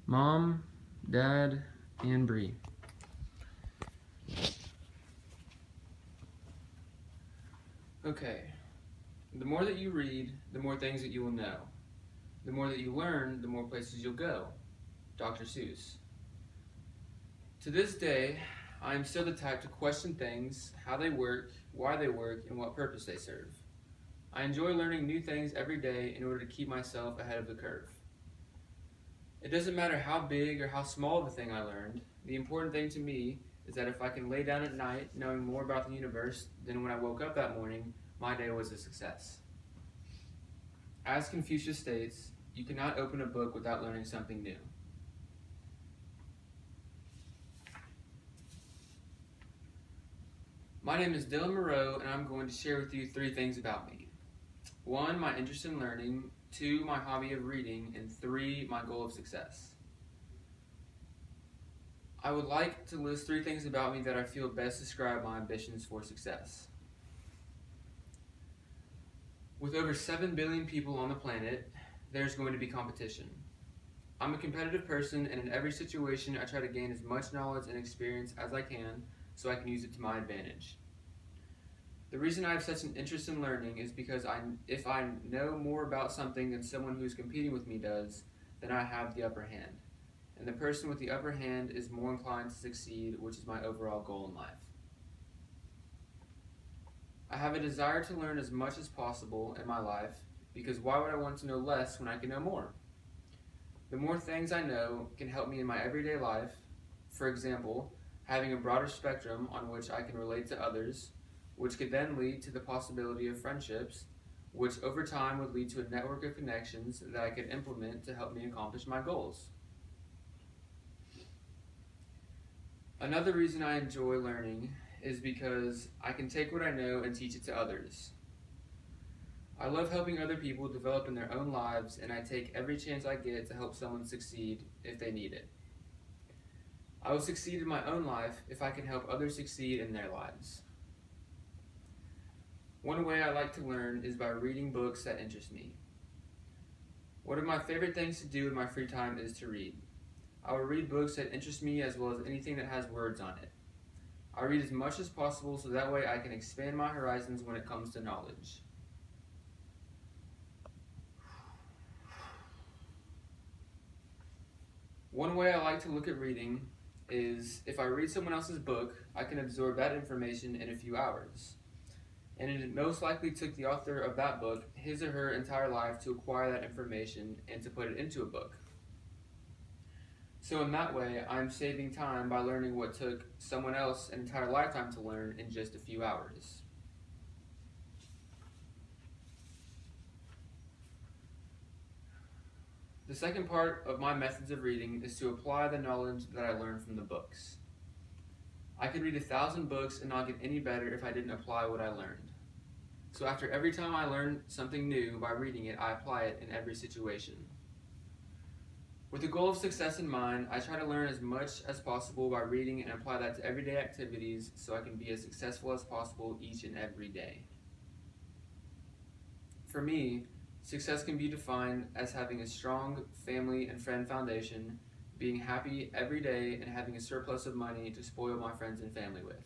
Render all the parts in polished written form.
Mom, Dad, and Bree. Okay, the more that you read, the more things that you will know. The more that you learn, the more places you'll go. Dr. Seuss. To this day, I am still the type to question things, how they work, why they work, and what purpose they serve. I enjoy learning new things every day in order to keep myself ahead of the curve. It doesn't matter how big or how small of a thing I learned, the important thing to me is that if I can lay down at night knowing more about the universe than when I woke up that morning, my day was a success. As Confucius states, you cannot open a book without learning something new. My name is Dylan Moreau, and I'm going to share with you 3 things about me. 1, my interest in learning. 2, my hobby of reading. And 3, my goal of success. I would like to list 3 things about me that I feel best describe my ambitions for success. With over 7 billion people on the planet, there's going to be competition. I'm a competitive person, and in every situation I try to gain as much knowledge and experience as I can so I can use it to my advantage. The reason I have such an interest in learning is because if I know more about something than someone who is competing with me does, then I have the upper hand. And the person with the upper hand is more inclined to succeed, which is my overall goal in life. I have a desire to learn as much as possible in my life, because why would I want to know less when I can know more? The more things I know can help me in my everyday life. For example, having a broader spectrum on which I can relate to others, which could then lead to the possibility of friendships, which over time would lead to a network of connections that I could implement to help me accomplish my goals. Another reason I enjoy learning is because I can take what I know and teach it to others. I love helping other people develop in their own lives, and I take every chance I get to help someone succeed if they need it. I will succeed in my own life if I can help others succeed in their lives. One way I like to learn is by reading books that interest me. One of my favorite things to do in my free time is to read. I will read books that interest me as well as anything that has words on it. I read as much as possible so that way I can expand my horizons when it comes to knowledge. One way I like to look at reading is if I read someone else's book, I can absorb that information in a few hours. And it most likely took the author of that book his or her entire life to acquire that information and to put it into a book. So in that way, I'm saving time by learning what took someone else an entire lifetime to learn in just a few hours. The second part of my methods of reading is to apply the knowledge that I learned from the books. I could read 1,000 books and not get any better if I didn't apply what I learned. So after every time I learn something new by reading it, I apply it in every situation. With the goal of success in mind, I try to learn as much as possible by reading and apply that to everyday activities so I can be as successful as possible each and every day. For me, success can be defined as having a strong family and friend foundation, being happy every day, and having a surplus of money to spoil my friends and family with.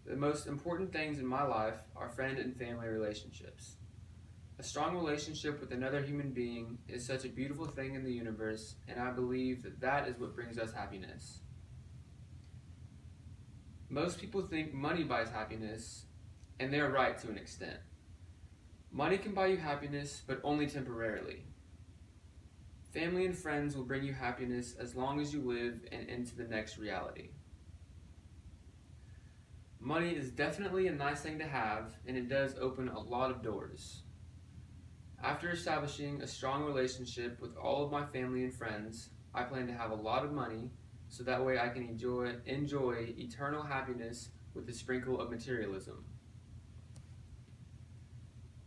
The most important things in my life are friend and family relationships. A strong relationship with another human being is such a beautiful thing in the universe, and I believe that that is what brings us happiness. Most people think money buys happiness, and they're right to an extent. Money can buy you happiness, but only temporarily. Family and friends will bring you happiness as long as you live and into the next reality. Money is definitely a nice thing to have, and it does open a lot of doors. After establishing a strong relationship with all of my family and friends, I plan to have a lot of money, so that way I can enjoy eternal happiness with a sprinkle of materialism.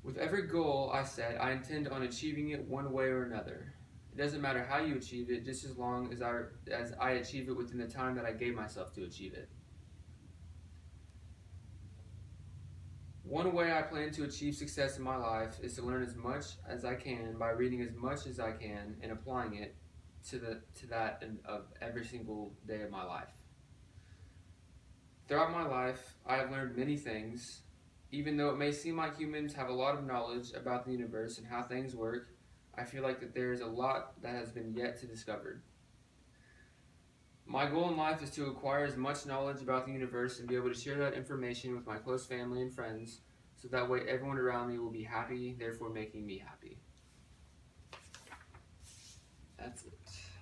With every goal I set, I intend on achieving it one way or another. It doesn't matter how you achieve it, just as long as I achieve it within the time that I gave myself to achieve it. One way I plan to achieve success in my life is to learn as much as I can by reading as much as I can and applying it to that of every single day of my life. Throughout my life, I have learned many things. Even though it may seem like humans have a lot of knowledge about the universe and how things work, I feel like that there is a lot that has been yet to discover. My goal in life is to acquire as much knowledge about the universe and be able to share that information with my close family and friends, so that way everyone around me will be happy, therefore making me happy. That's it.